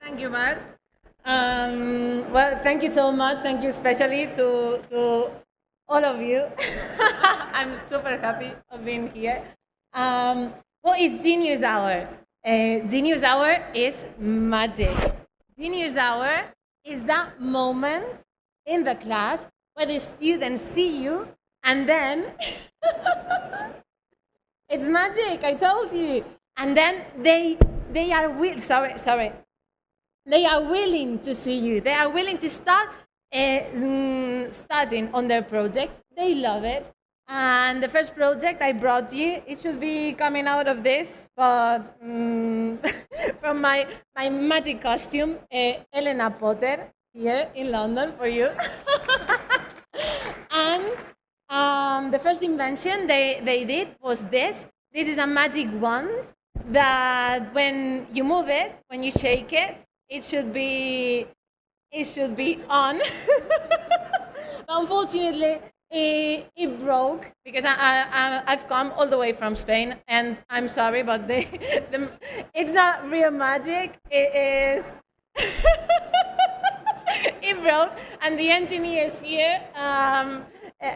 Thank you, Mark. Well, thank you so much. Thank you especially to all of you. I'm super happy of being here. What is Genius Hour? Genius Hour is magic. Genius Hour is that moment in the class where the students see you and then it's magic, I told you. And then they are sorry. They are willing to see you. They are willing to start studying on their projects. They love it. And the first project I brought you, it should be coming out of this, but from my magic costume, Elena Potter, here in London for you. And the first invention they did was this. This is a magic wand that when you move it, when you shake it, it should be on. Unfortunately, it broke because I've come all the way from Spain, and I'm sorry, but it's not real magic. It is. It broke, and the engineers here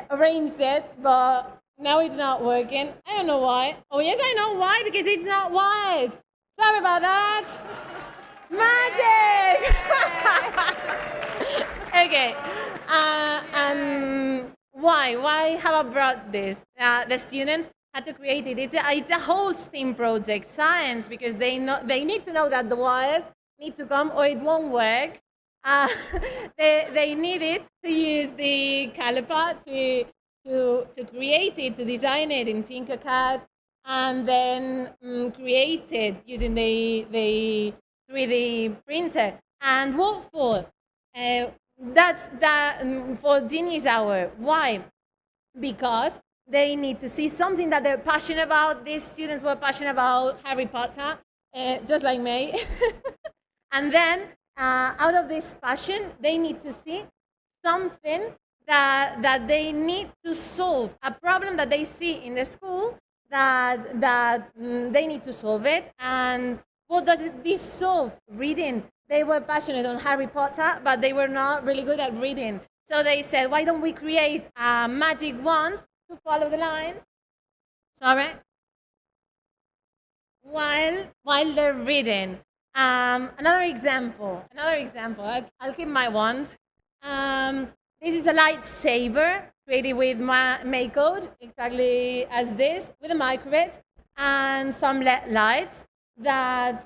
arranged it, but now it's not working. I don't know why. Oh yes, I know why, because it's not white. Sorry about that. Magic! Okay. And why? Why have I brought this? The students had to create it. It's a whole STEAM project, science, because they need to know that the wires need to come or it won't work. They needed to use the caliper to create it, to design it in Tinkercad, and then create it using the 3D printer. And what for? That's for Genius Hour. Why? Because they need to see something that they're passionate about. These students were passionate about Harry Potter, just like me. And then out of this passion, they need to see something that they need to solve, a problem that they see in the school that they need to solve it. And what does this solve? Reading. They were passionate on Harry Potter, but they were not really good at reading. So they said, why don't we create a magic wand to follow the lines? Sorry. While they're reading. Another example. I'll keep my wand. This is a lightsaber created with MakeCode, exactly as this, with a microbit and some LED lights that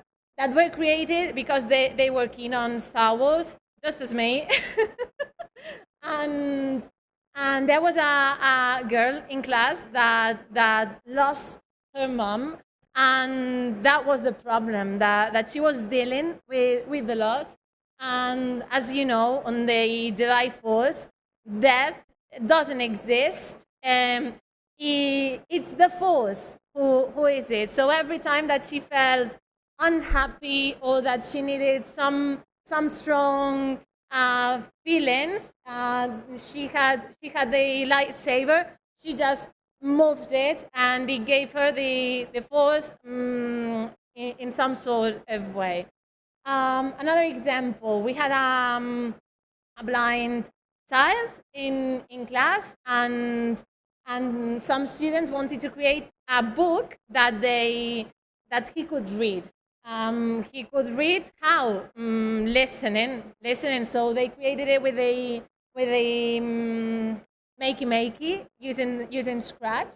were created because they were keen on Star Wars, just as me. and there was a girl in class that lost her mom. And that was the problem, that she was dealing with the loss. And as you know, on the Jedi Force, death doesn't exist. It's the Force who is it. So every time that she felt unhappy or that she needed some strong feelings, she had the lightsaber. She just moved it, and it gave her the force in some sort of way. Another example, we had a blind child in class, and some students wanted to create a book that he could read. He could read how? Listening. So they created it with a makey using Scratch,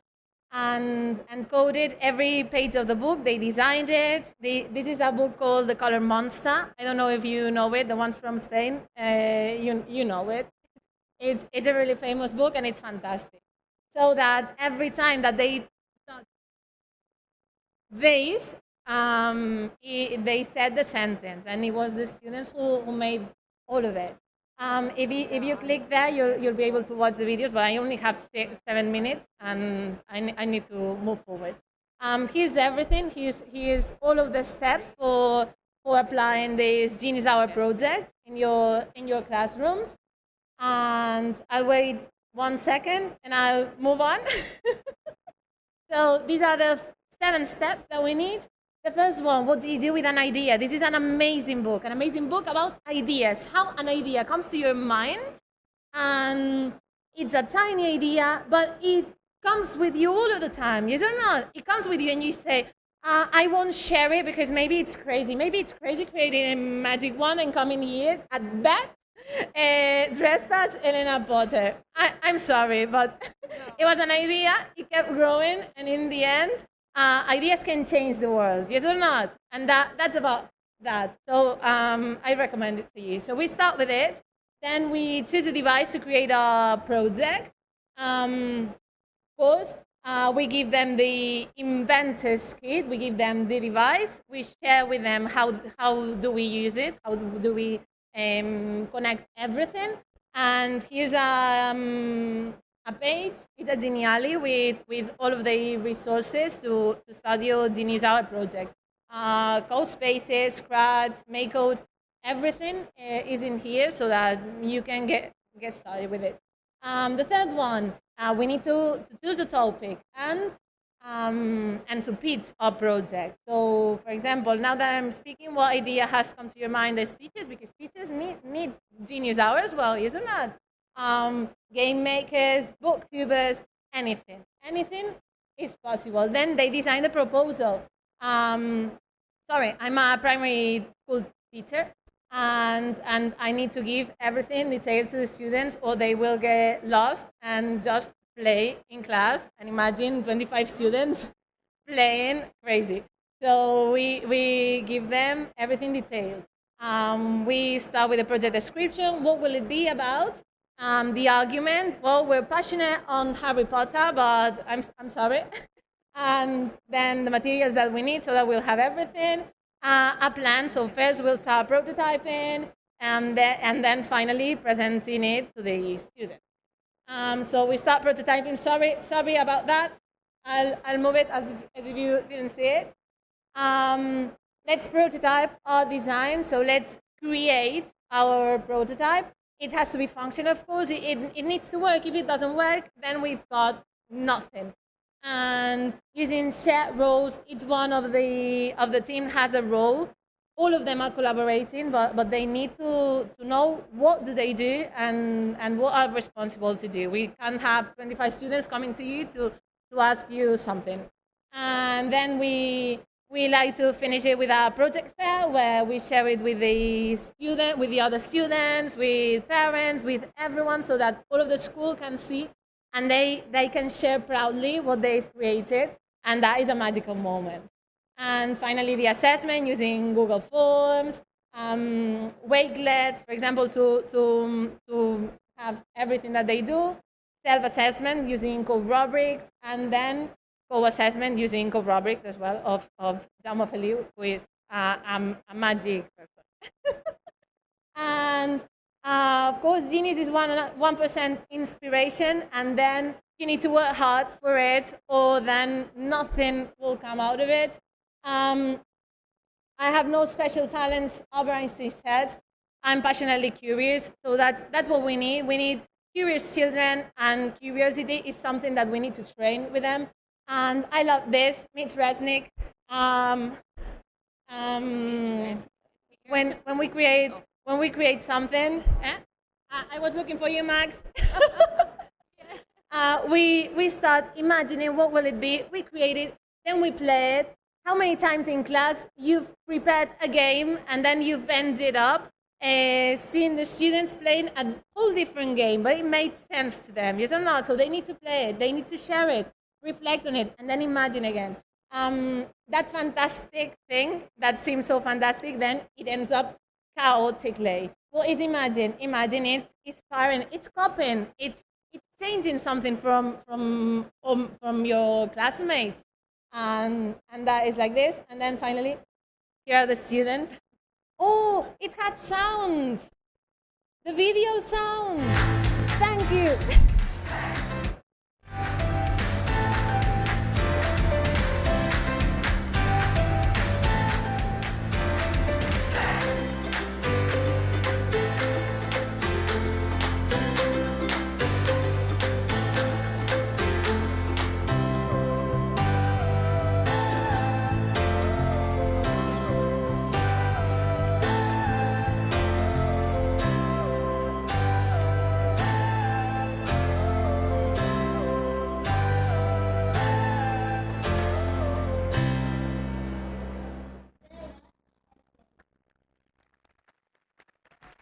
and coded every page of the book. They designed it. This is a book called The Color Monster. I don't know if you know it. The ones from Spain, you know it. It's a really famous book, and it's fantastic. So that every time that they said the sentence, and it was the students who made all of it. If you click there, you'll be able to watch the videos, but I only have 7 minutes, and I need to move forward. Here's everything. Here's all of the steps for applying this Genius Hour project in your classrooms. And I'll wait 1 second, and I'll move on. So these are the 7 steps that we need The first one, what do you do with an idea? This is an amazing book about ideas, how an idea comes to your mind. And it's a tiny idea, but it comes with you all of the time. Yes or not? It comes with you and you say, I won't share it because maybe it's crazy. Maybe it's crazy creating a magic wand and coming here at Bett dressed as Elena Potter. I'm sorry, but it was an idea. It kept growing, and in the end, ideas can change the world. Yes or not? And that's about that. So I recommend it to you. So we start with it. Then we choose a device to create a project. Of course, we give them the inventor's kit. We give them the device. We share with them how do we use it, how do we connect everything. And here's a page, it's a Geniali with all of the resources to study your Genius Hour project. Code spaces, Scratch, Make Code, everything is in here so that you can get started with it. The third one, we need to choose a topic and to pitch our project. So, for example, now that I'm speaking, what idea has come to your mind as teachers? Because teachers need Genius Hour as well, isn't it? Game makers, booktubers, anything is possible. Then they design the proposal. Sorry, I'm a primary school teacher, and I need to give everything detailed to the students, or they will get lost and just play in class. And imagine 25 students playing crazy. So we give them everything detailed. We start with the project description. What will it be about? The argument. Well, we're passionate on Harry Potter, but I'm sorry. And then the materials that we need so that we'll have everything. A plan. So first we'll start prototyping, and then finally presenting it to the students. So we start prototyping. Sorry about that. I'll move it as if you didn't see it. Let's prototype our design. So let's create our prototype. It has to be functional, of course. It needs to work. If it doesn't work, then we've got nothing. And using shared roles, each one of the team has a role. All of them are collaborating, but they need to know what do they do and what are responsible to do. We can't have 25 students coming to you to ask you something. And then we like to finish it with a project fair where we share it with the other students, with parents, with everyone, so that all of the school can see and they can share proudly what they've created, and that is a magical moment. And finally, the assessment using Google Forms, Wakelet, for example, to have everything that they do, self-assessment using code rubrics, and then co-assessment using code rubrics as well of Jaume Feliu, who is a magic person. And of course, Genius is 1% inspiration, and then you need to work hard for it, or then nothing will come out of it. I have no special talents, Albert Einstein said. I'm passionately curious, so that's what we need. We need curious children, and curiosity is something that we need to train with them. And I love this, Mitch Resnick. When we create something, I was looking for you, Max. We start imagining what will it be. We create it, then we play it. How many times in class you've prepared a game and then you've ended up seeing the students playing a whole different game, but it made sense to them, yes or not? So they need to play it, they need to share it, reflect on it, and then imagine again. That fantastic thing that seems so fantastic, then it ends up chaotically. What is imagine? Imagine it's inspiring, it's copying, it's changing something from your classmates. And that is like this. And then finally, here are the students. Oh, it had sound. The video sound. Thank you.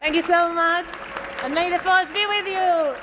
Thank you so much, and may the force be with you.